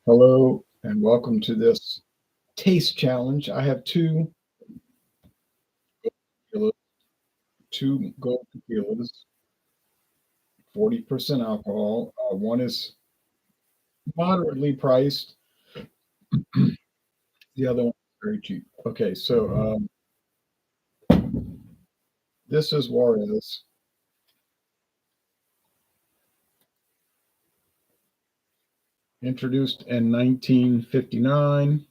Hello and welcome to this taste challenge. I have tequilas, two gold tequilas, 40% alcohol. One is moderately priced, the other one is very cheap. Okay, so this is Juarez, introduced in 1959.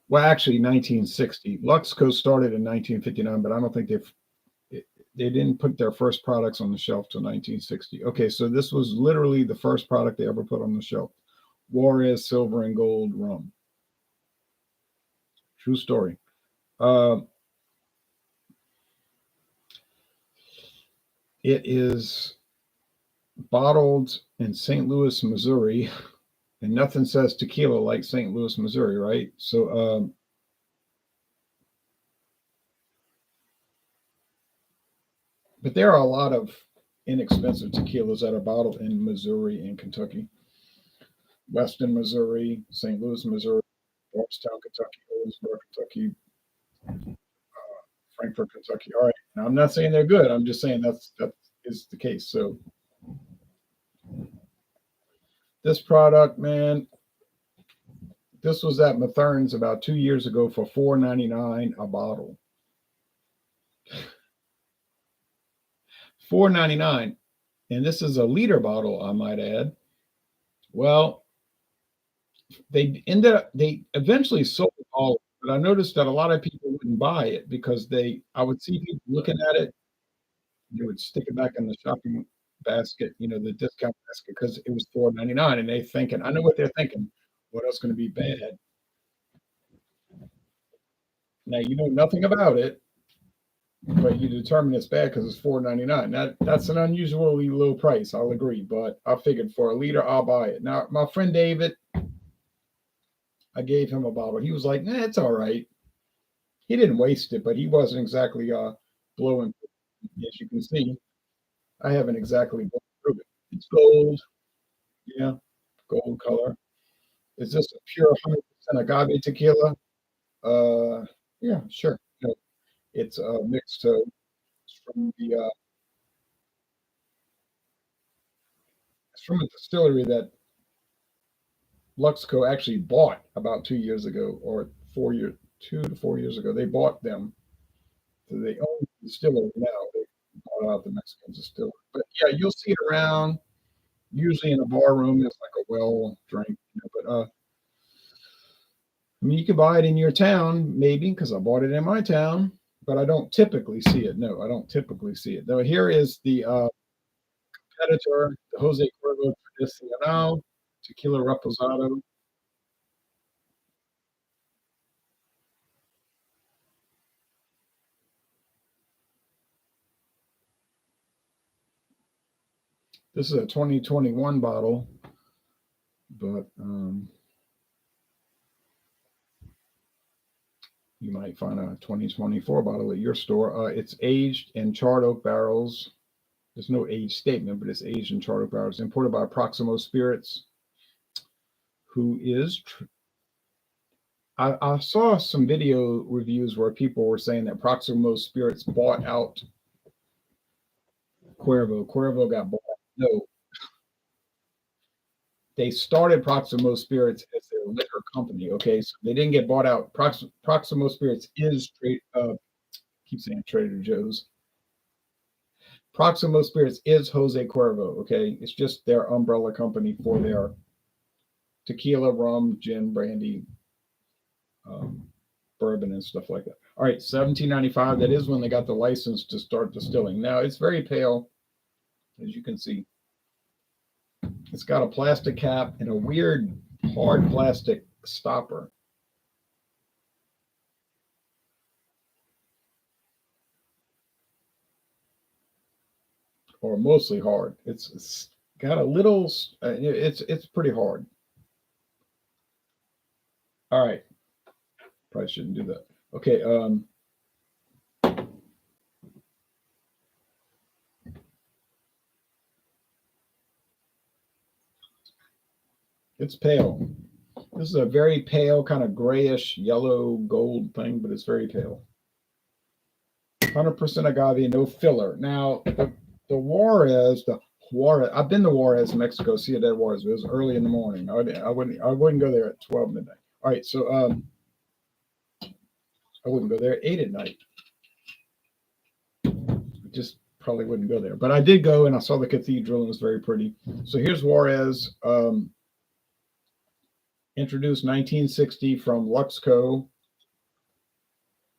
Well, actually 1960. Luxco started in 1959, but I don't think they didn't put their first products on the shelf till 1960. Okay, so this was literally the first product they ever put on the shelf. Juarez Silver and Gold Rum. True story. Uh, it is bottled in St. Louis, Missouri, and nothing says tequila like St. Louis, Missouri, right? But there are a lot of inexpensive tequilas that are bottled in Missouri and Kentucky, Weston, Missouri, St. Louis, Missouri, Bardstown, Kentucky, Owensboro, Kentucky, Frankfort, Kentucky. All right. Now, I'm not saying they're good. I'm just saying that is the case. So this product, man, this was at Mathern's about 2 years ago for $4.99 a bottle. $4.99, and this is a liter bottle, I might add. Well, they eventually sold all, but I noticed that a lot of people wouldn't buy it because I would see people looking at it, they would stick it back in the shopping basket, the discount basket, because it was $4.99, and they thinking, I know what they're thinking. What else going to be bad? Now you know nothing about it, but you determine it's bad because it's $4.99. That's an unusually low price. I'll agree, but I figured for a liter, I'll buy it. Now my friend David, I gave him a bottle. He was like, "Nah, it's all right." He didn't waste it, but he wasn't exactly blowing. As you can see, I haven't exactly blown through it. It's gold, yeah, gold color. Is this a pure 100% agave tequila? Uh, yeah, sure. No, it's mixed. It's from it's from a distillery that Luxco actually bought about 2 years ago, or 4 years, 2 to 4 years ago. They bought them. So they own the distillery now. They bought out the Mexican distillery. But yeah, you'll see it around. Usually in a bar room, it's like a well drink. But I mean, you can buy it in your town, maybe, because I bought it in my town. But I don't typically see it. No, I don't typically see it. Now here is the competitor, the Jose Cuervo Tradicional Tequila Reposado. This is a 2021 bottle, but you might find a 2024 bottle at your store. It's aged in charred oak barrels. There's no age statement, but it's aged in charred oak barrels. Imported by Proximo Spirits, who is. I saw some video reviews where people were saying that Proximo Spirits bought out Cuervo. Cuervo got bought. No, they started Proximo Spirits as their liquor company. Okay, so they didn't get bought out. Proximo Spirits is keep saying Trader Joe's. Proximo Spirits is Jose Cuervo. Okay, it's just their umbrella company for their tequila, rum, gin, brandy, um, bourbon, and stuff like that. All right, 1795. That is when they got the license to start distilling. Now it's very pale, as you can see. It's got a plastic cap and a weird hard plastic stopper. Or mostly hard. It's got a little. It's pretty hard. All right, probably shouldn't do that. Okay. It's pale. This is a very pale, kind of grayish yellow gold thing, but it's very pale. 100% agave, no filler. Now, the Juarez, I've been to Juarez, Mexico, Ciudad Juarez. It was early in the morning. I wouldn't go there at 12 midnight. All right, so I wouldn't go there at 8 at night. Just probably wouldn't go there. But I did go and I saw the cathedral and it was very pretty. So here's Juarez, introduced 1960 from Luxco.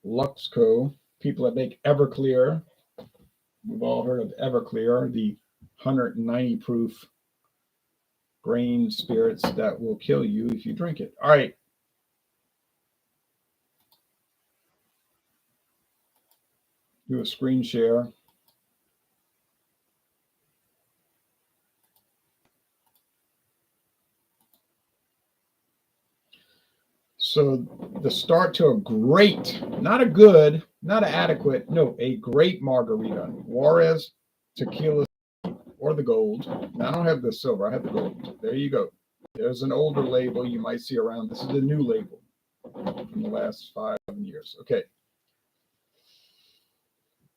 Luxco, people that make Everclear. We've all heard of Everclear, the 190 proof grain spirits that will kill you if you drink it. All right. Do a screen share. So the start to a great, not a good, not an adequate, no, a great margarita. Juarez tequila or the gold. Now, I don't have the silver, I have the gold. There you go. There's an older label you might see around. This is the new label from the last 5 years. Okay.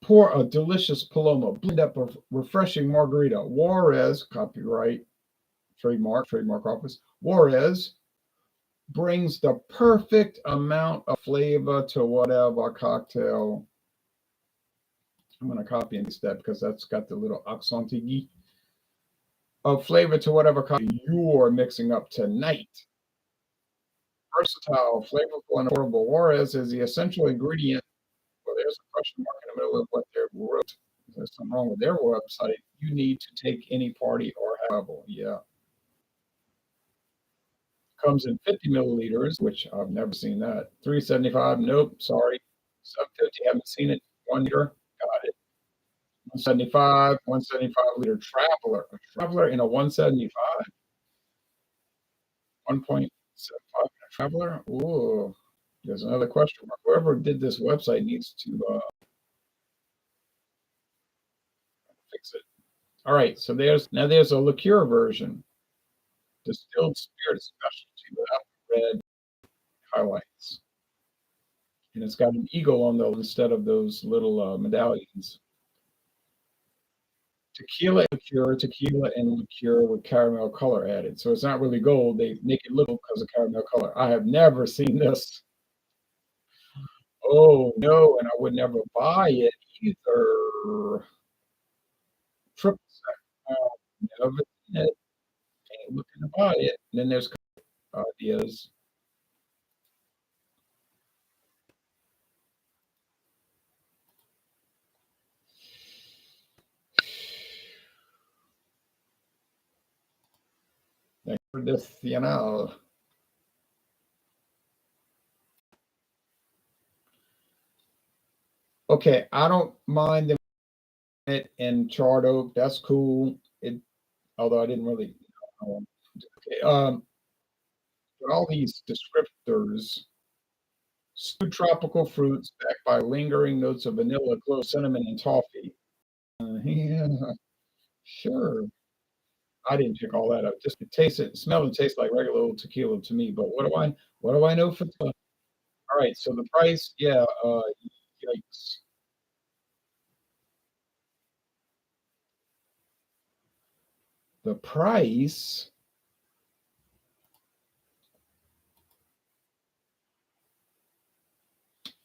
Pour a delicious Paloma, blend up a refreshing margarita. Juarez, copyright, trademark office. Juarez brings the perfect amount of flavor to whatever cocktail. I'm going to copy and paste that because that's got the little accent of flavor to whatever cocktail you're mixing up tonight. Versatile, flavorful, and affordable. Juarez is the essential ingredient. Well, there's a question mark in the middle of what they wrote. There's something wrong with their website. You need to take any party or have level. Yeah. Comes in 50 milliliters, which I've never seen that. 375. Nope. Sorry. 750. Haven't seen it. 1 liter. Got it. 175. 175 liter traveler. A traveler in a 175. 1.75 traveler. Ooh. There's another question mark. Whoever did this website needs to fix it. All right, so there's a liqueur version, distilled spirit specialty without red highlights, and it's got an eagle on those instead of those little medallions. Tequila and liqueur with caramel color added. So it's not really gold. They make it look because of caramel color. I have never seen this. Oh no, and I would never buy it either. Triple sec. Never seen it. Ain't looking to buy it. And then there's ideas. Tradicional. Okay, I don't mind it in charred oak. That's cool. It, although I didn't really. Okay, but all these descriptors, stewed tropical fruits backed by lingering notes of vanilla, clove, cinnamon, and toffee. Yeah, sure. I didn't pick all that up. Just it tastes, it smell and tastes like regular old tequila to me. But what do I know for? All right, so the price, yeah, yikes. The price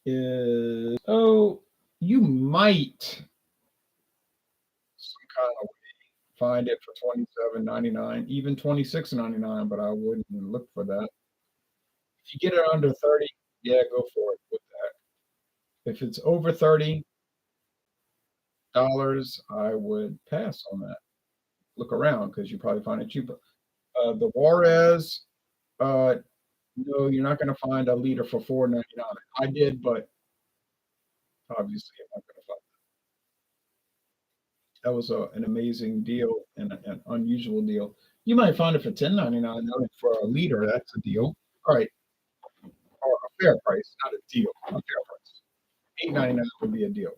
is, oh, you might some kind of find it for 27.99, even 26.99, but I wouldn't look for that. If you get it under 30, yeah, go for it with that. If it's over $30, I would pass on that. Look around because you probably find it cheaper. The Juarez, uh, no, you're not going to find a liter for 4.99. I did, but obviously I'm not going to find that was an amazing deal and an unusual deal. You might find it for 10.99 for a liter. That's a deal. All right, or a fair price, not a deal. A fair price. 8.99 would be a deal.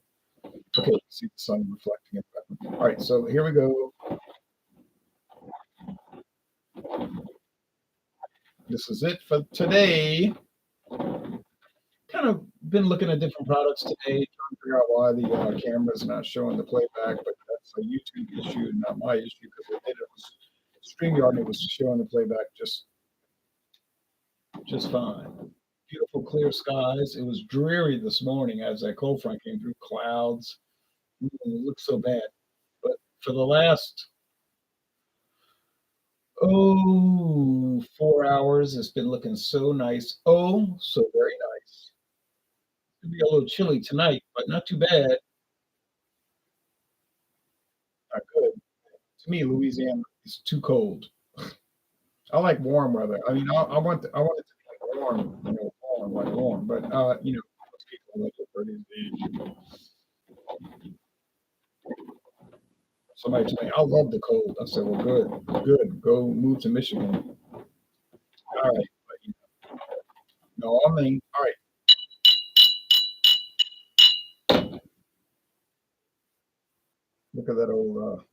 Okay, see the sun reflecting it. All right, so here we go. This is it for today. Kind of been looking at different products today, trying to figure out why the camera's not showing the playback, but that's a YouTube issue, not my issue, because it did it was StreamYard and it was showing the playback just fine. Beautiful clear skies. It was dreary this morning as that cold front came through clouds. It looked so bad. But for the last 4 hours, it's been looking so nice. Oh, so very nice. It'll be a little chilly tonight, but not too bad. Not good. To me, Louisiana is too cold. I like warm weather. I mean, I want it to be like warm, warm, like warm. But most people like it for these days. Somebody told me I love the cold. I said, well, good, good. Go move to Michigan. All right, but no, I mean, all right. Look at that old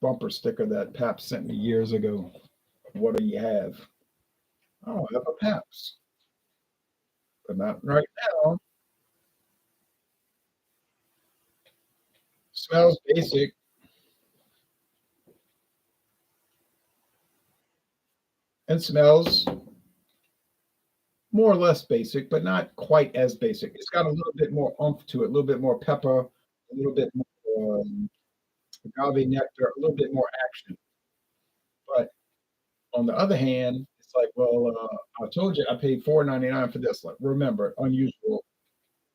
bumper sticker that Pap sent me years ago. What do you have? Oh, I have a Paps, but not right now. Smells basic and smells more or less basic, but not quite as basic. It's got a little bit more oomph to it, a little bit more pepper, a little bit more agave nectar, a little bit more action. But on the other hand, it's like, well, I told you I paid $4.99 for this. Like, remember, unusual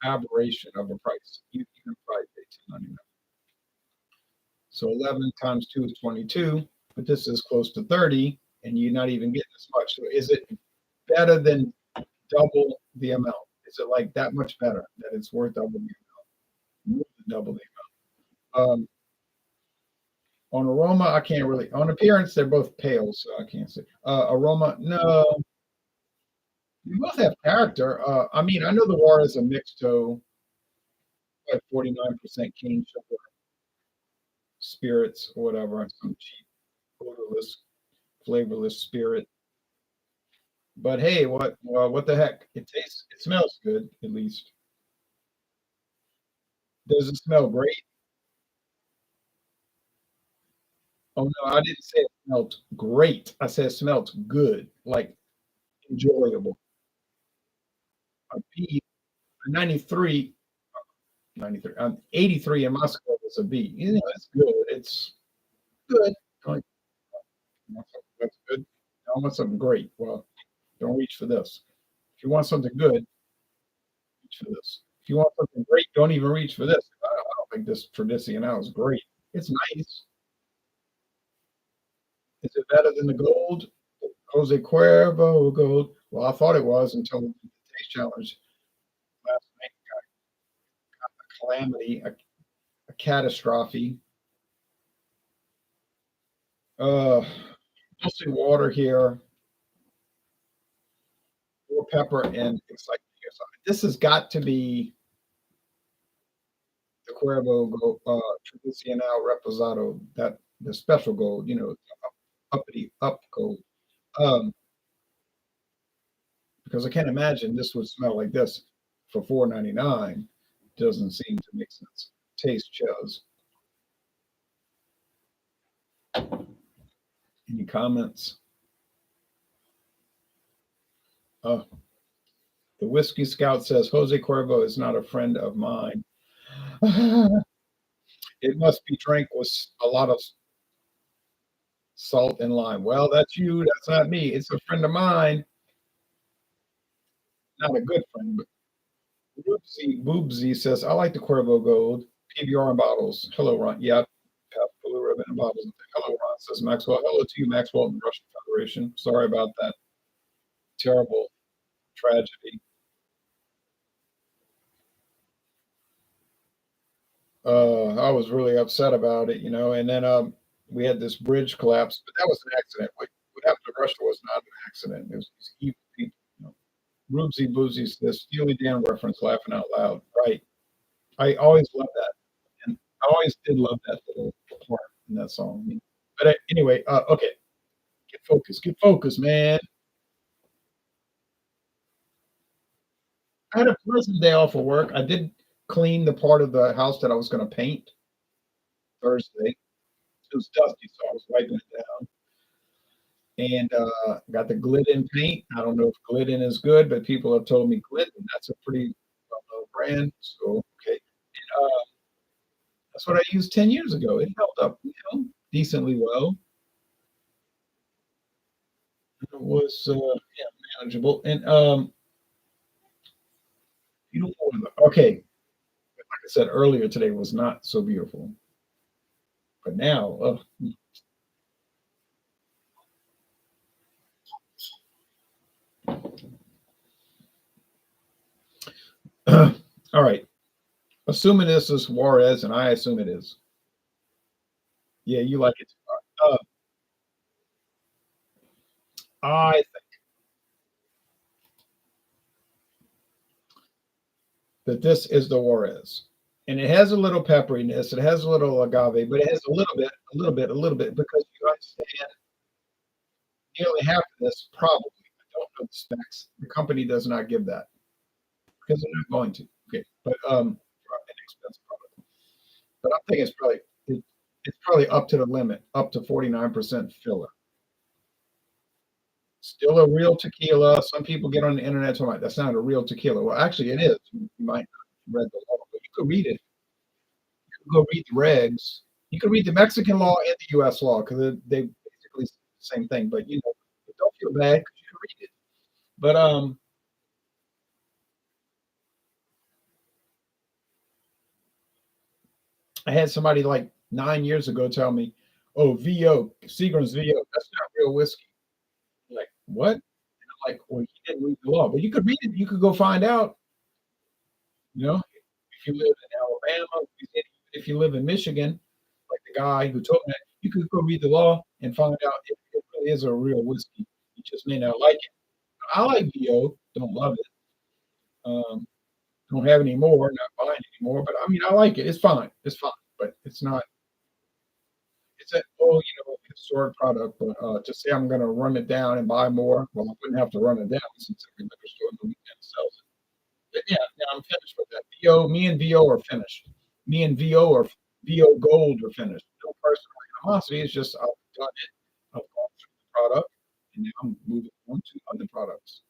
aberration of a price. You can probably pay $10.99. So 11 times 2 is 22, but this is close to 30, and you're not even getting as much. So is it better than double the amount? Is it like that much better that it's worth double the amount? More than double the amount. On aroma, I can't really. On appearance, they're both pale, so I can't say. Aroma, no. You both have character. I mean, I know the Juarez is a mixto, like 49% cane sugar spirits or whatever, some cheap, odorless, flavorless spirit. But hey, what the heck? It smells good at least. Does it smell great? Oh no, I didn't say it smelled great. I said it smelled good, like enjoyable. A B, a 93, 93, 83 in my score was a B. It's good. It's good. Like, that's good. I want something great. Well, don't reach for this. If you want something good, reach for this. If you want something great, don't even reach for this. I don't think this Tradicional is great. It's nice. Is it better than the gold? Jose Cuervo gold. Well, I thought it was until the taste challenge last night. A calamity, a catastrophe. Uh, mostly water here, more pepper, and it's like this has got to be the Cuervo Gold, Tradicional Reposado, that the special gold, uppity up gold. Um, because I can't imagine this would smell like this for $4.99. Doesn't seem to make sense. Taste chose. Any comments? Uh, the Whiskey Scout says Jose Cuervo is not a friend of mine. It must be drank with a lot of salt and lime. Well, that's you. That's not me. It's a friend of mine. Not a good friend, but Boobsy says, I like the Cuervo Gold. PBR in bottles. Hello, Ron. Yep. Blue ribbon in bottles. Hello, Ron, says Maxwell. Hello to you, Maxwell, and the Russian Federation. Sorry about that terrible tragedy. I was really upset about it, and then we had this bridge collapse, but that was an accident. What happened to Russia was not an accident. It was these evil people. Rubesy Boozy, this Steely Dan reference, laughing out loud. Right. I always loved that. And I always did love that little part. in that song. But anyway, okay, get focused, man. I had a pleasant day off of work. I did clean the part of the house that I was going to paint Thursday. It was dusty, so I was wiping it down. And got the Glidden paint. I don't know if Glidden is good, but people have told me Glidden. That's a pretty well-known brand. So okay, that's what I used 10 years ago. It held up, decently well. It was yeah, manageable and beautiful weather. Okay, like I said earlier, today was not so beautiful, but now, all right. Assuming this is Juarez, and I assume it is. Yeah, you like it. I that this is the Juarez. And it has a little pepperiness, it has a little agave, but it has a little bit, because you understand nearly half of this probably, I don't know the specs. The company does not give that because they're not going to. Okay, but an expensive product. But I think it's probably up to the limit, up to 49% filler. Still a real tequila. Some people get on the internet talking about that's not a real tequila. Well, actually, it is. You might not read the law, but you could read it. Go read the regs. You can read the Mexican law and the U.S. law because they basically say the same thing. But don't feel bad because you can read it. But I had somebody like 9 years ago tell me, "Oh, VO, Seagram's VO, that's not real whiskey." I'm like, what? I'm like, well, he didn't read the law, but you could read it. You could go find out. If you live in Alabama, if you live in Michigan, like the guy who told me that, you could go read the law and find out if it really is a real whiskey. You just may not like it. I like VO, don't love it. Um, don't have any more, not buying anymore, but I mean, I like it. It's fine. It's fine, but it's not. It's a historic product. But to say I'm going to run it down and buy more, well, I wouldn't have to run it down since every liquor store in the weekend sells it. But yeah, I'm finished with that. VO, me and VO are finished. Me and VO Gold are finished. No personal animosity. It's just I've done it. I've gone through the product, and now I'm moving on to other products,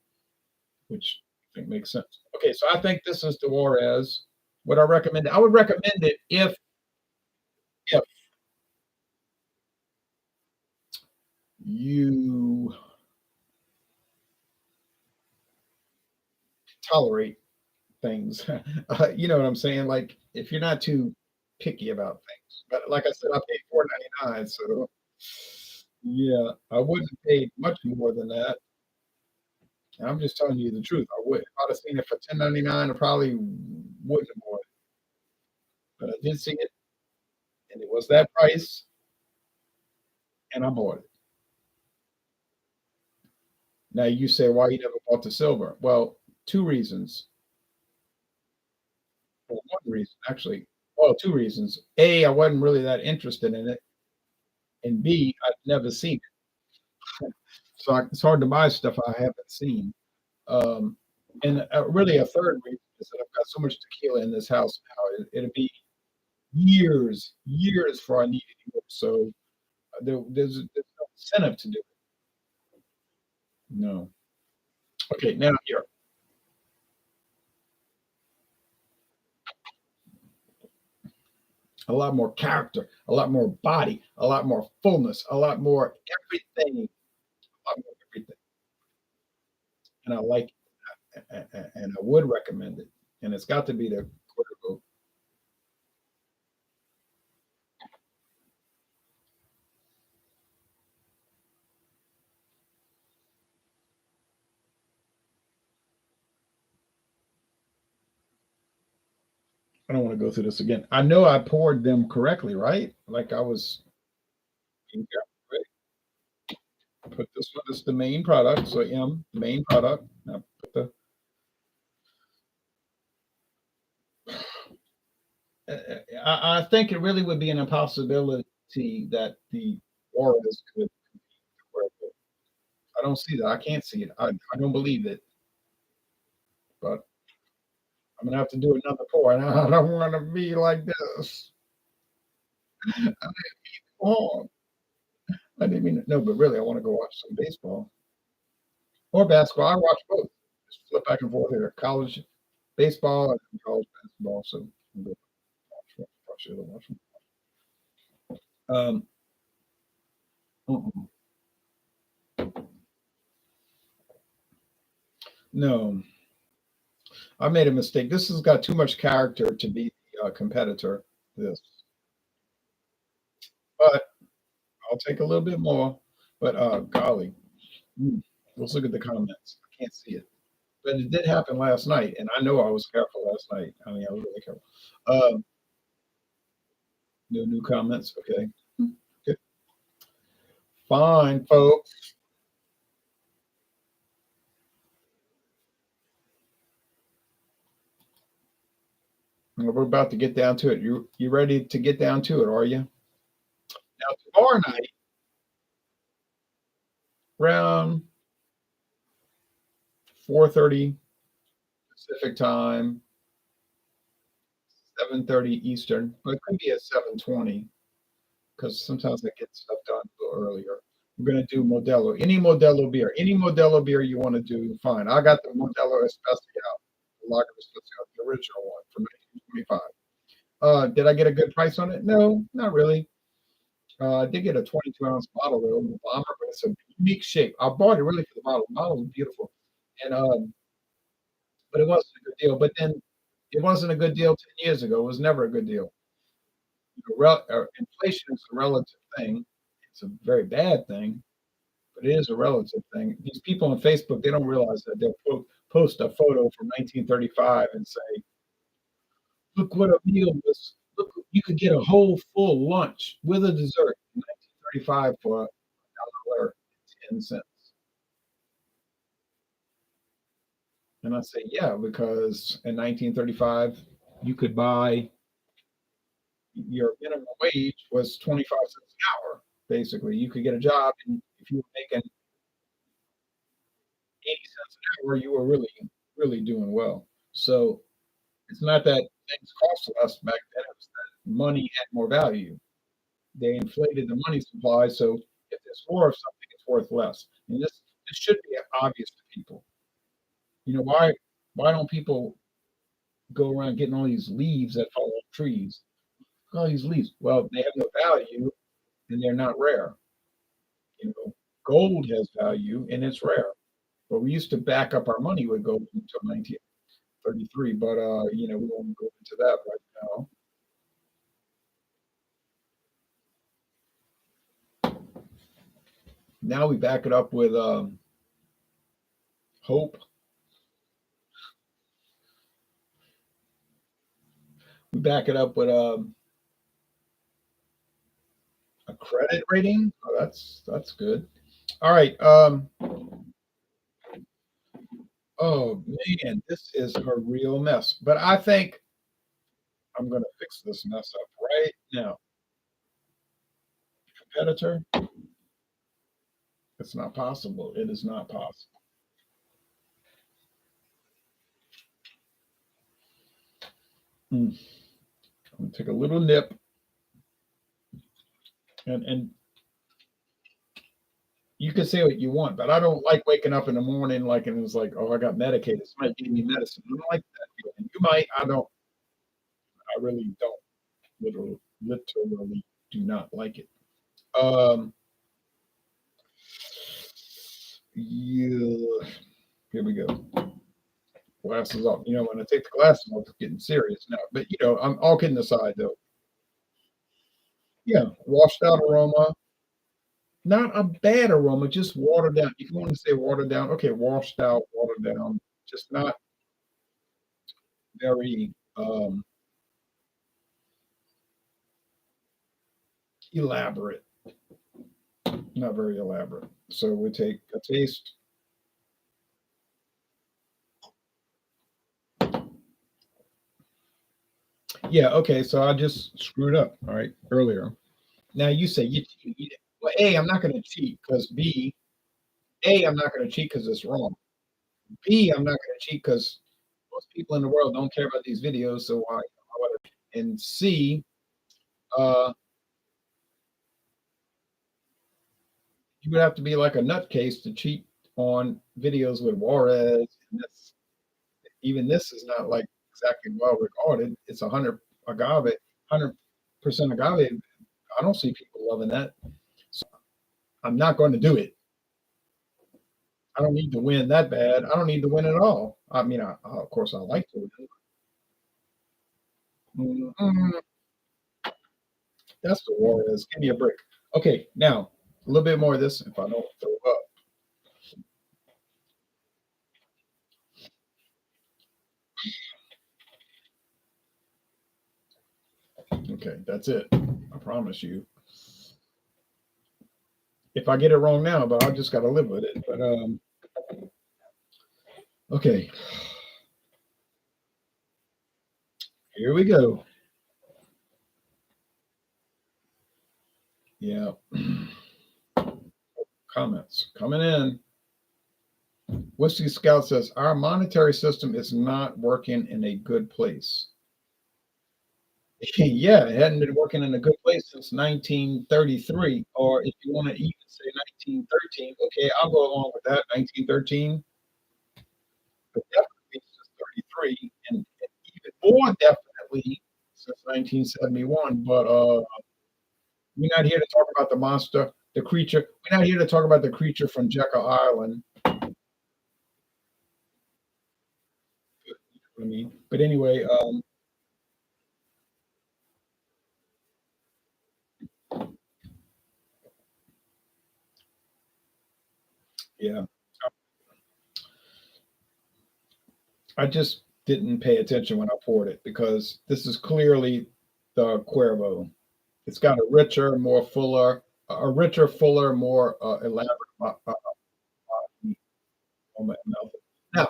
which I think makes sense. Okay, so I think this is the Juarez. Would I recommend it? I would recommend it if you tolerate things. You know what I'm saying? Like if you're not too picky about things. But like I said, I paid 4.99, so yeah, I wouldn't have paid much more than that. And I'm just telling you the truth. I would. If I'd have seen it for 10.99, I probably wouldn't have bought it. But I did see it, and it was that price, and I bought it. Now you say why you never bought the silver? Well, two reasons. Well, one reason actually. Well, two reasons. A, I wasn't really that interested in it, and B, I've never seen it. So it's hard to buy stuff I haven't seen. Um, and really, a third reason is that I've got so much tequila in this house now. It'll be years before I need any more. So there's no incentive to do it. No. Okay, now here, a lot more character, a lot more body, a lot more fullness, a lot more everything, a lot more everything. And I like it, and I would recommend it. And it's got to be the Cuervo. I don't want to go through this again. I know I poured them correctly, right? Like I was being careful, right? Put this one as the main product. So M, main product. Now put the. I think it really would be an impossibility see that the Juarez could compete with. I don't see that. I can't see it. I don't believe it. But I'm gonna have to do another pour. And I don't want to be like this. Oh, I didn't mean it. No, but really, I want to go watch some baseball or basketball. I watch both. Just flip back and forth here. College baseball and college basketball. So I'm gonna watch the other watch them. Um, uh-uh. No, I made a mistake. This has got too much character to be a competitor. This, but I'll take a little bit more. But golly, mm, let's look at the comments. I can't see it, but it did happen last night, and I know I was careful last night. I mean, I was really careful. Um, no new comments. Okay, good, fine, folks. We're about to get down to it. You ready to get down to it? Are you? Now tomorrow night, around 4:30 Pacific time, 7:30 Eastern, but it could be at 7:20 because sometimes I get stuff done a little earlier. We're gonna do Modelo. Any Modelo beer you want to do, fine. I got the Modelo Especial, the Lager Especial, the original one from 1925. Did I get a good price on it? No, not really. I did get a 22-ounce bottle though, the bomber, but it's a unique shape. I bought it really for the bottle. The bottle was beautiful, and but it wasn't a good deal. But then it wasn't a good deal 10 years ago. It was never a good deal. Inflation is a relative thing. It's a very bad thing, but it is a relative thing. These people on Facebook, they don't realize that they'll post a photo from 1935 and say, "Look what a meal was. Look, you could get a whole full lunch with a dessert in 1935 for $1.10." And I say, "Yeah, because in 1935, you could buy your minimum wage was 25 cents an hour. Basically, you could get a job, and if you were making 80 cents an hour, you were really, really doing well. So it's not that things cost less back then, it was that money had more value. They inflated the money supply, so if there's more of something, it's worth less. And this should be obvious to people. You know, why don't people go around getting all these leaves that fall off trees? All these leaves. Well, they have no value and they're not rare. You know, gold has value and it's rare. But we used to back up our money with gold until 1933. But we won't go into that right now. Now we back it up with hope. We back it up with a credit rating. Oh, that's good. All right. Oh man, this is a real mess. But I think I'm going to fix this mess up right now. Competitor, it's not possible. It is not possible. Mm. I'm going to take a little nip, and you can say what you want, but I don't like waking up in the morning like and it's like, oh, I got medicated. Somebody gave me medicine. I don't like that feeling. You might. I don't. I really don't. Literally do not like it. Um, yeah. Here we go. Glasses off. You know, when I take the glasses off, it's getting serious now. But I'm all kidding aside though. Yeah, washed out aroma. Not a bad aroma, just watered down. If you want to say watered down, okay, washed out, watered down, just not very elaborate. Not very elaborate. So we take a taste. Yeah, okay, so I just screwed up, all right, earlier. Now you say you cheat. Well, A, I'm not going to cheat because B, A, I'm not going to cheat because it's wrong. B, I'm not going to cheat because most people in the world don't care about these videos. So why would I? And C, uh, you would have to be like a nutcase to cheat on videos with Juarez. And that's, even this is not like exactly well regarded. It's 100% agave. I don't see people loving that. So I'm not going to do it. I don't need to win that bad. I don't need to win at all. I mean, of course, I like to win. That's the Juarez. Give me a break. Okay, now a little bit more of this if I don't throw up. Okay, that's it. I promise you. If I get it wrong now, but I just got to live with it. But okay, here we go. Yeah, comments coming in. Whiskey Scout says our monetary system is not working in a good place. Yeah, it hadn't been working in a good place since 1933, or if you want to even say 1913, okay, I'll go along with that. 1913, but definitely since 33, and even more definitely since 1971. But we're not here to talk about the monster, the creature. We're not here to talk about the creature from Jekyll Island. You know what I mean? But anyway, yeah, I just didn't pay attention when I poured it because this is clearly the Cuervo. It's got a richer, fuller, more elaborate mouth. Now,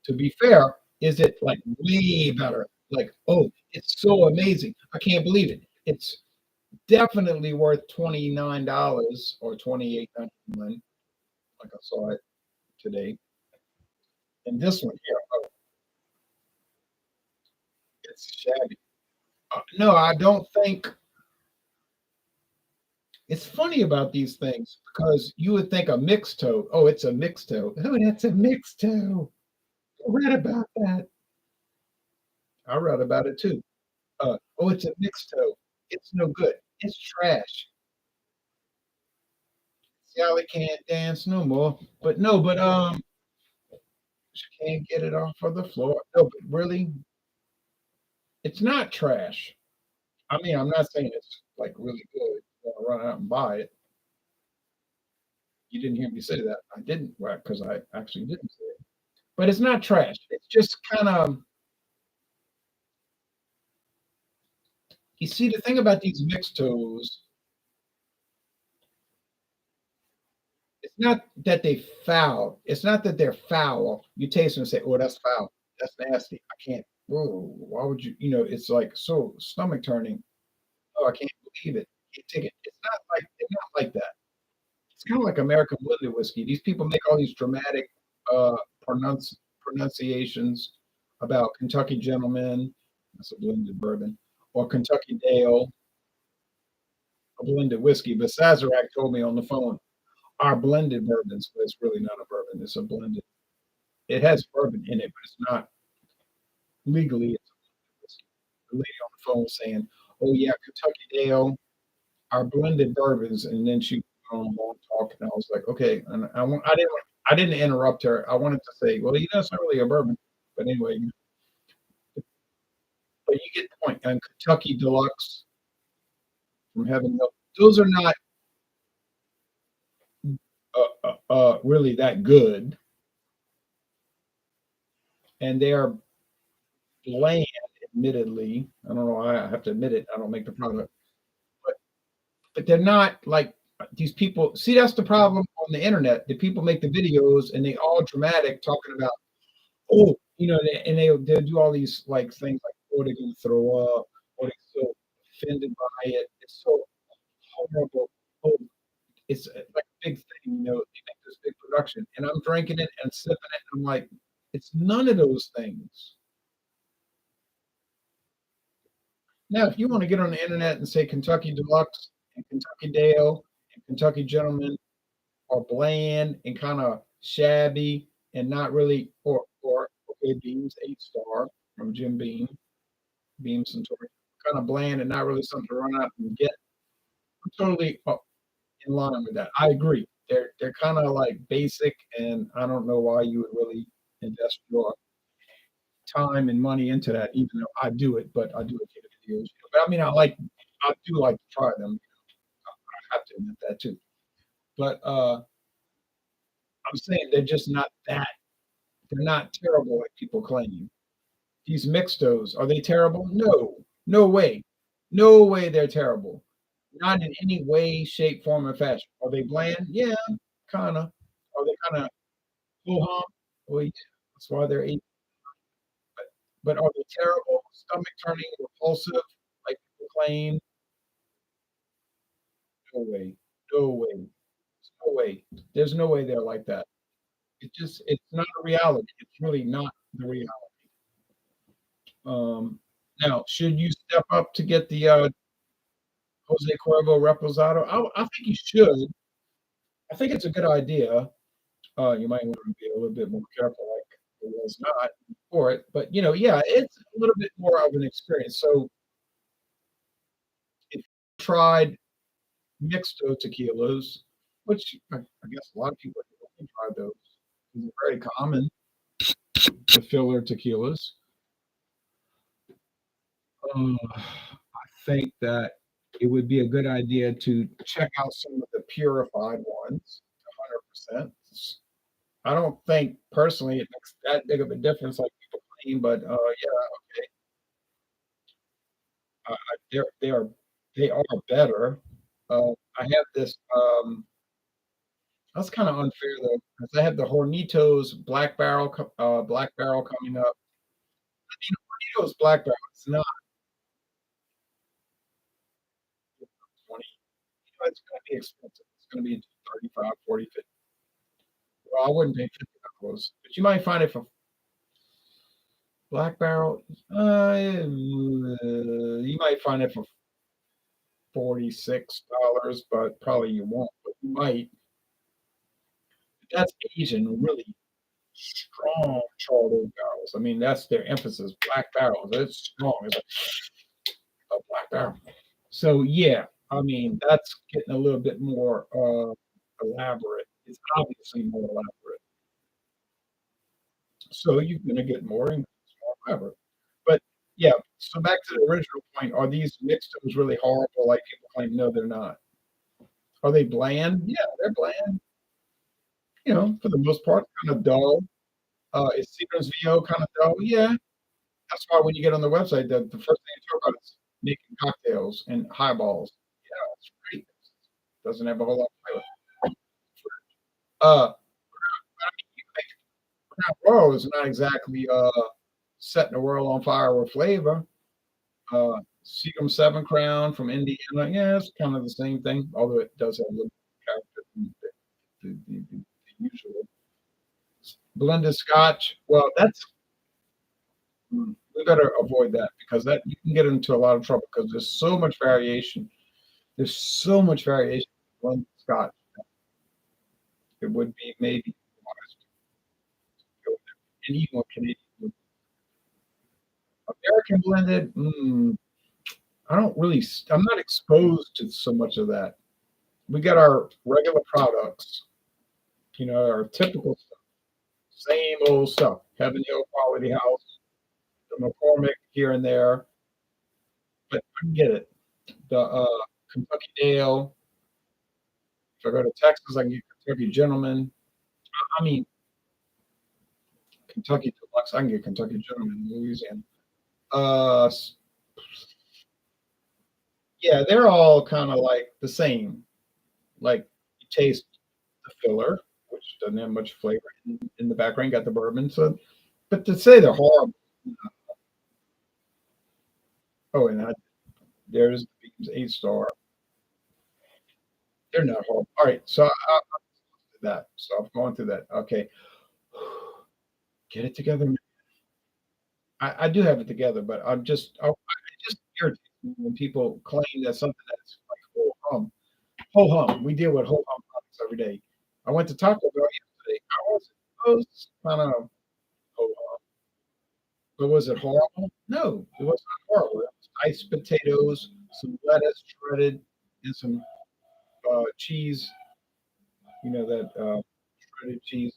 to be fair, is it like way better? Like, oh, it's so amazing! I can't believe it. It's definitely worth $29 or 28.99. Like I saw it today. And this one here, oh, it's shabby. No, I don't think it's funny about these things because you would think a mixed toe. Oh, it's a mixed toe. Oh, that's a mixed toe. I read about that. I read about it too. Oh, it's a mixed toe. It's no good. It's trash. Sally can't dance no more. But no, but she can't get it off of the floor. No, but really, it's not trash. I mean, I'm not saying it's like really good. You want to run out and buy it. You didn't hear me say that. I didn't, right? Because I actually didn't say it. But it's not trash. It's just kind of, you see, the thing about these mixed toes, it's not that they foul. It's not that they're foul. You taste them and say, "Oh, that's foul. That's nasty. I can't." Whoa, why would you? You know, it's like so stomach turning. Oh, I can't believe it. Can't take it. It's not like they're not like that. It's kind of like American blended whiskey. These people make all these dramatic uh, pronunciations about Kentucky Gentleman. That's a blended bourbon, or Kentucky Dale, a blended whiskey. But Sazerac told me on the phone, our blended bourbons, but it's really not a bourbon. It's a blended. It has bourbon in it, but it's not legally. It's a blended whiskey. The lady on the phone was saying, "Oh yeah, Kentucky Dale, our blended bourbons," and then she went on a long talk, and I was like, "Okay." And I didn't interrupt her. I wanted to say, "Well, you know, it's not really a bourbon," but anyway, but you get the point. And Kentucky Deluxe from Heaven Hill, those are not really that good, and they are bland, admittedly. I don't know why I have to admit it. I don't make the product, but they're not like these people. See, that's the problem on the internet. The people make the videos and they all dramatic talking about, oh, you know, and they do all these like things like, oh, they're gonna throw up, or they're so offended by it. It's so horrible. Oh, it's like a big thing, they make this big production, and I'm drinking it and sipping it, and I'm like, it's none of those things. Now, if you want to get on the internet and say Kentucky Deluxe and Kentucky Dale and Kentucky Gentleman are bland and kind of shabby and not really, or okay, Beams 8 star from Jim Beam Centauri, kind of bland and not really something to run out and get. I'm totally in line with that. I agree. They're kind of like basic, and I don't know why you would really invest your time and money into that, even though I do it, but I do it for the videos. But I mean, I do like to try them. I have to admit that too. But I'm saying they're just not that. They're not terrible like people claim. These mixtos, are they terrible? No, no way, no way they're terrible. Not in any way, shape, form, or fashion. Are they bland? Yeah, kind of. Are they kind of ho hum? Well, yeah, that's why they're eight. But are they terrible, stomach turning, repulsive, like people claim? No way. No way. No way. There's no way they're like that. It's not a reality. It's really not the reality. Now, should you step up to get the Jose Cuervo Reposado? I think you should. I think it's a good idea. You might want to be a little bit more careful, like it was not for it. But yeah, it's a little bit more of an experience. So if you tried mixto tequilas, which I guess a lot of people have tried those. They're very common, the filler tequilas. I think that it would be a good idea to check out some of the purified ones, 100%. I don't think personally it makes that big of a difference like people claim, but yeah, they are they are better. I have this. That's kind of unfair though, because I have the Hornitos Black Barrel coming up. I mean, Hornitos Black Barrel is not 20. It's going to be expensive. It's going to be 35, 40, 50. Well, I wouldn't pay $50, but you might find it for Black Barrel. You might find it for $46, but probably you won't. But you might. That's Asian, really strong charred oak barrels. I mean, that's their emphasis. Black barrels. It's strong. It's like a black barrel. So yeah, I mean, that's getting a little bit more elaborate. It's obviously more elaborate. So you're going to get more and more elaborate. But yeah, so back to the original point, are these mixtos really horrible like people claim? No, they're not. Are they bland? Yeah, they're bland. For the most part, kind of dull. Is Cedars VO kind of dull? Yeah. That's why when you get on the website, the first thing you talk about is making cocktails and highballs. Yeah, it's great. Doesn't have a whole lot of flavor. Uh, Crown Royal is not exactly setting the world on fire with flavor. Seagram Seven Crown from Indiana, yeah, it's kind of the same thing, although it does have a little character than the usual. Blended Scotch, well, we better avoid that because that you can get into a lot of trouble because there's so much variation. There's so much variation in blended Scotch. It would be maybe wise to go there. And even with Canadian American blended, I don't really. I'm not exposed to so much of that. We got our regular products, our typical stuff, same old stuff. Heaven Hill Quality House, the McCormick here and there, but I can get it. The Kentucky Dale. If I go to Texas, I can get Kentucky Gentleman. I mean, Kentucky Deluxe. I can get Kentucky Gentleman in Louisiana. Uh, yeah, they're all kind of like the same. Like you taste the filler, which doesn't have much flavor in the background. Got the bourbon, so but to say they're horrible. Oh, and there's the Beams 8 star. They're not horrible. All right, so I that. So I'm going through that. Okay, get it together. I do have it together, but it just irritates me when people claim that something that's like ho hum. Ho hum. We deal with ho hum products every day. I went to Taco Bell yesterday. I was it was kind of ho hum, but was it horrible? No, it was not horrible. It was nice potatoes, some lettuce shredded, and some cheese. You know that shredded cheese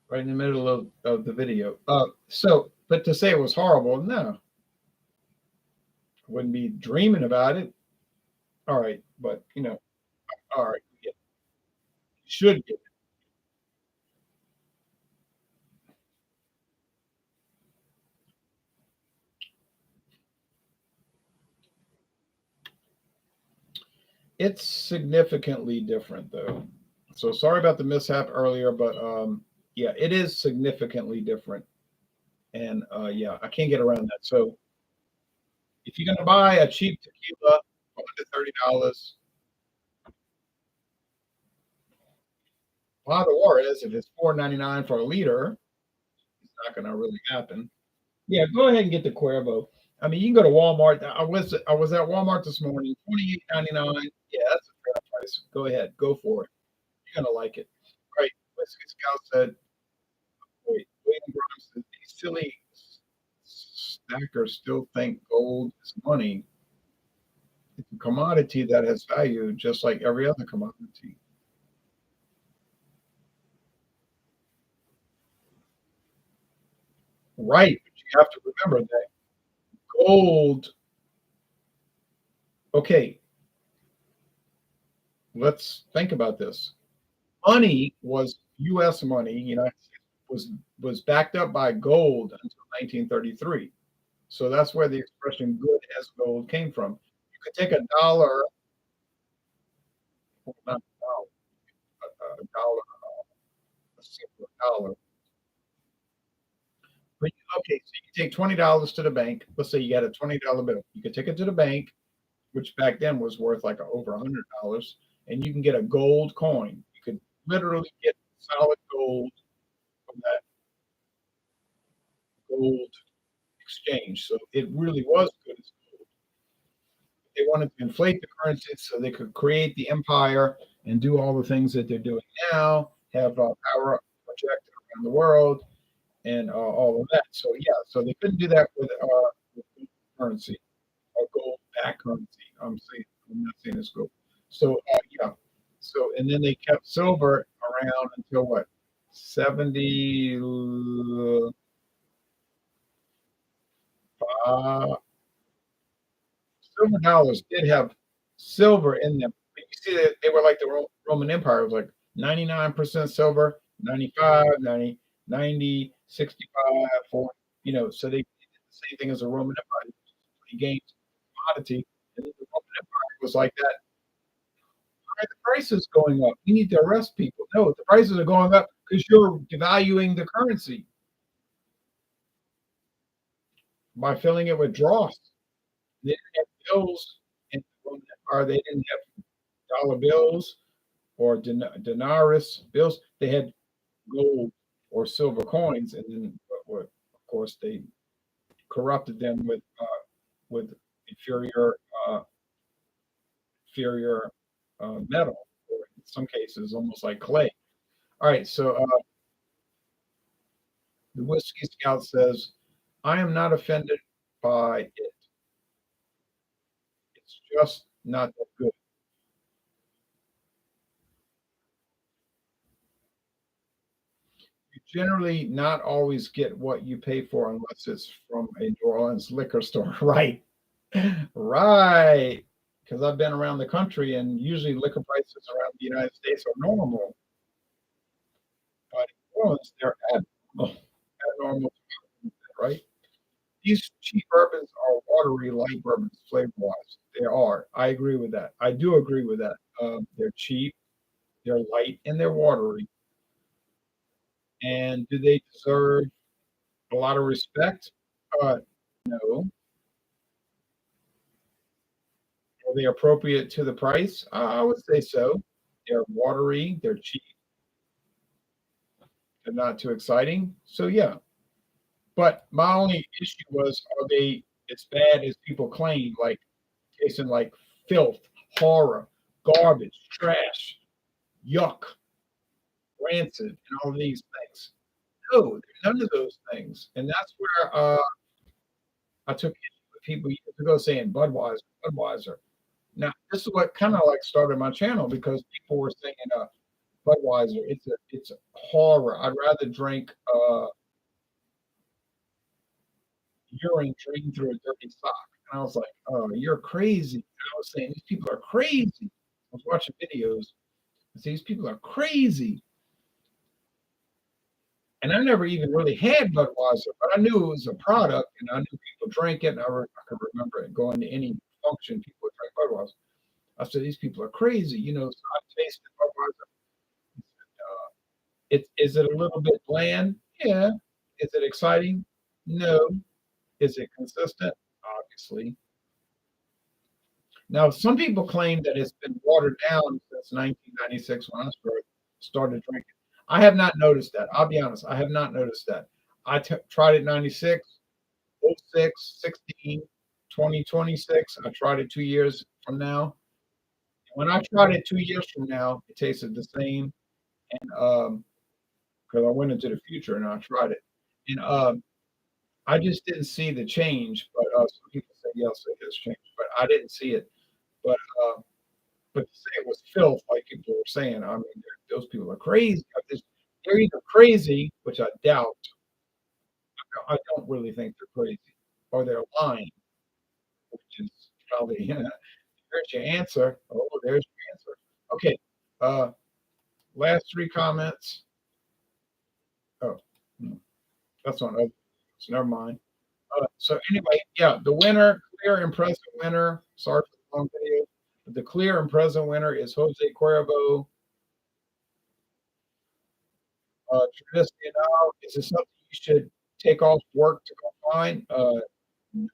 right in the middle of the video. But to say it was horrible, no, I wouldn't be dreaming about it. All right, but all right, yeah, should get. It's significantly different though. So sorry about the mishap earlier, but yeah, it is significantly different, and yeah, I can't get around that. So if you're gonna buy a cheap tequila for under $30, buy the Juarez. If it's 4.99 for a liter, it's not gonna really happen. Yeah, go ahead and get the Cuervo. I mean, you can go to Walmart. I was at Walmart this morning, 28.99. Yeah, that's a fair price. Go ahead, go for it. You're gonna like it. All right, Whiskey Scout said, wait, William Grimes said, these silly stackers still think gold is money. It's a commodity that has value just like every other commodity. Right, but you have to remember that gold, okay, let's think about this. Money was US money, United States was backed up by gold until 1933. So that's where the expression good as gold came from. You could take a dollar, well, not a dollar, a single dollar. But, okay, so you can take $20 to the bank. Let's say you got a $20 bill. You could take it to the bank, which back then was worth like over $100, and you can get a gold coin. You could literally get solid gold from that gold exchange. So it really was good as gold. They wanted to inflate the currency so they could create the empire and do all the things that they're doing now, have power projected around the world, and all of that. So yeah, so they couldn't do that with currency or gold back currency. I'm not saying it's gold. So yeah, so and then they kept silver around until what 70 silver dollars did have silver in them. But you see that they were like the Roman Empire. It was like 99% silver, 95, 90, 90, 65, 40, so they did the same thing as the Roman Empire. They gained commodity. And the Roman Empire was like that. Why are the prices going up? You need to arrest people. No, the prices are going up because you're devaluing the currency by filling it with dross. They didn't have bills in the Roman Empire. They didn't have dollar bills or denarius bills. They had gold or silver coins, and then, of course, they corrupted them with inferior uh, inferior metal, or in some cases, almost like clay. All right, so the Whiskey Scout says, "I am not offended by it. It's just not that good. You generally not always get what you pay for unless it's from a New Orleans liquor store." Right, right. Because I've been around the country, and usually liquor prices around the United States are normal, but in New Orleans they're abnormal, abnormal, right? These cheap bourbons are watery, light bourbons flavor-wise. They are. I agree with that. I do agree with that. They're cheap, they're light, and they're watery. And do they deserve a lot of respect? Uh, no. Are they appropriate to the price? I would say so. They're watery, they're cheap, they're not too exciting. So yeah. But my only issue was, are they as bad as people claim, like tasting like filth, horror, garbage, trash, yuck, rancid, and all of these things? No, they're none of those things. And that's where I took issue with people years ago saying Budweiser, Budweiser. Now, this is what kind of like started my channel because people were saying Budweiser, it's a horror. I'd rather drink urine drained through a dirty sock. And I was like, oh, you're crazy. And I was saying, these people are crazy. I was watching videos. I said, these people are crazy. And I never even really had Budweiser, but I knew it was a product and I knew people drank it. And I could remember it going to any function, people would drink Budweiser. I said, these people are crazy. So I tasted Budweiser. Is it a little bit bland? Yeah. Is it exciting? No. Is it consistent? Obviously. Now, some people claim that it's been watered down since 1996 when I started drinking. I have not noticed that. I'll be honest. I have not noticed that. Tried it 96, 06, 16, 2026. I tried it 2 years from now. When I tried it 2 years from now, it tasted the same. And because I went into the future and I tried it. And I just didn't see the change. But some people say, yes, it has changed. But I didn't see it. But But to say it was filth, like people were saying, I mean, those people are crazy. They're either crazy, which I doubt. I don't really think they're crazy, or they're lying, which is probably there's your answer. Oh, there's your answer. Okay, uh, last three comments. Oh, no, that's on other. So never mind. So anyway, yeah, the winner, clear and present winner. Sorry for the long video, but the clear and present winner is Jose Cuervo traditional, is this something you should take off work to go find? No. Is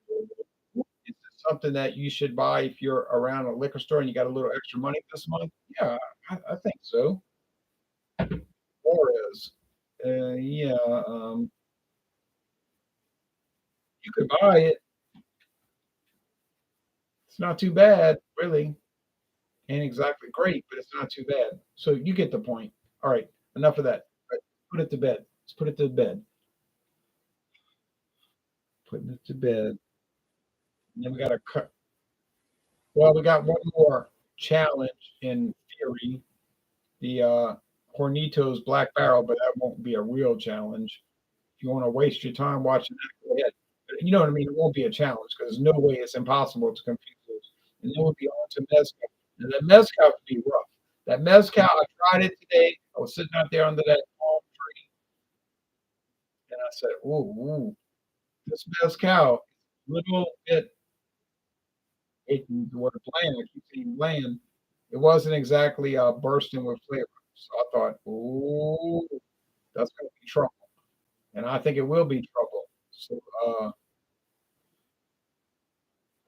this something that you should buy if you're around a liquor store and you got a little extra money this month? Yeah, I think so. Juarez. Yeah, you could buy it. It's not too bad, really. Ain't exactly great, but it's not too bad. So you get the point. All right, enough of that. All right, put it to bed. Let's put it to bed. Putting it to bed. And then we got to cut. Well, we got one more challenge in theory, the Hornitos Black Barrel, but that won't be a real challenge. If you want to waste your time watching that, go ahead. But you know what I mean? It won't be a challenge because there's no way it's impossible to confuse those. And then we'll be on to mezcal. And the mezcal could be rough. That mezcal, I tried it today. I was sitting out there under that palm tree, and I said, "Ooh, ooh, this mezcal is a little bit." It the word bland. I keep saying bland. It wasn't exactly bursting with flavor. So I thought, "Ooh, that's gonna be trouble," and I think it will be trouble. So, oh,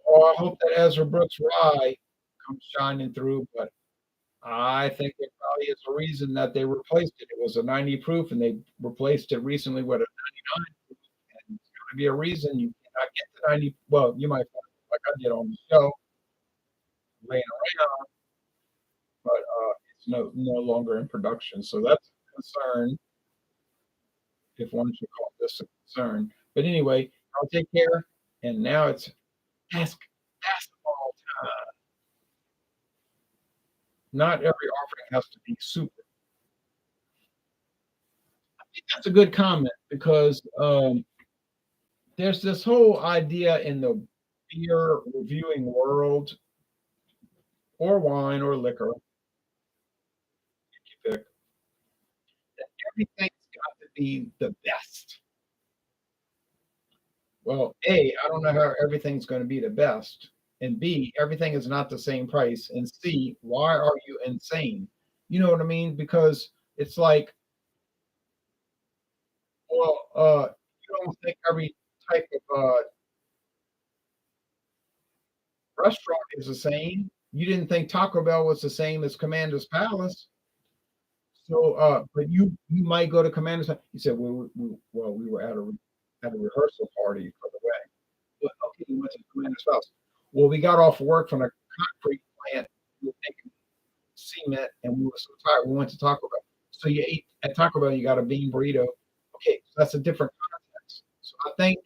I hope that Ezra Brooks Rye comes shining through, but I think there probably is a reason that they replaced it. It was a 90 proof, and they replaced it recently with a 99 proof, and there's gonna be a reason you cannot get the 90. Well, you might find it like I did on the show, laying around, but it's no longer in production. So that's a concern, if one should call this a concern. But anyway, I'll take care. And now it's basketball time. Not every offering has to be super. I think that's a good comment because there's this whole idea in the beer reviewing world, or wine or liquor, you pick, that everything's got to be the best. Well, A, I don't know how everything's going to be the best. And B, everything is not the same price. And C, why are you insane? You know what I mean? Because it's like, well, you don't think every type of restaurant is the same. You didn't think Taco Bell was the same as Commander's Palace. So, but you might go to Commander's. You said, well, we were at a rehearsal party for the wedding. But okay, we went to Commander's Palace. Well, we got off work from a concrete plant. We were making cement, and we were so tired. We went to Taco Bell. So you ate at Taco Bell. You got a bean burrito. Okay, so that's a different context. So I think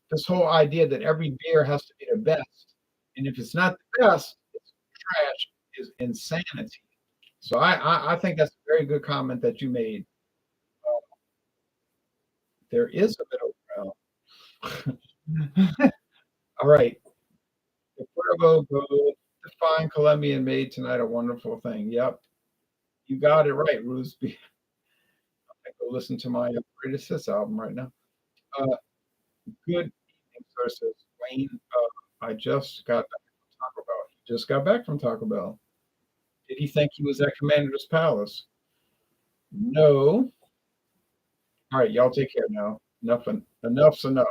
this whole idea that every beer has to be the best, and if it's not the best, it's trash, is insanity. So I think that's a very good comment that you made. There is a middle ground. All right. The Cuervo good. The fine Colombian made tonight a wonderful thing. Yep. You got it right, Rusby. I go listen to my Greatest Hits album right now. Uh, good evening, sir, says Wayne. I just got back from Taco Bell. He just got back from Taco Bell. Did he think he was at Commander's Palace? No. All right, y'all take care now. Enough's enough.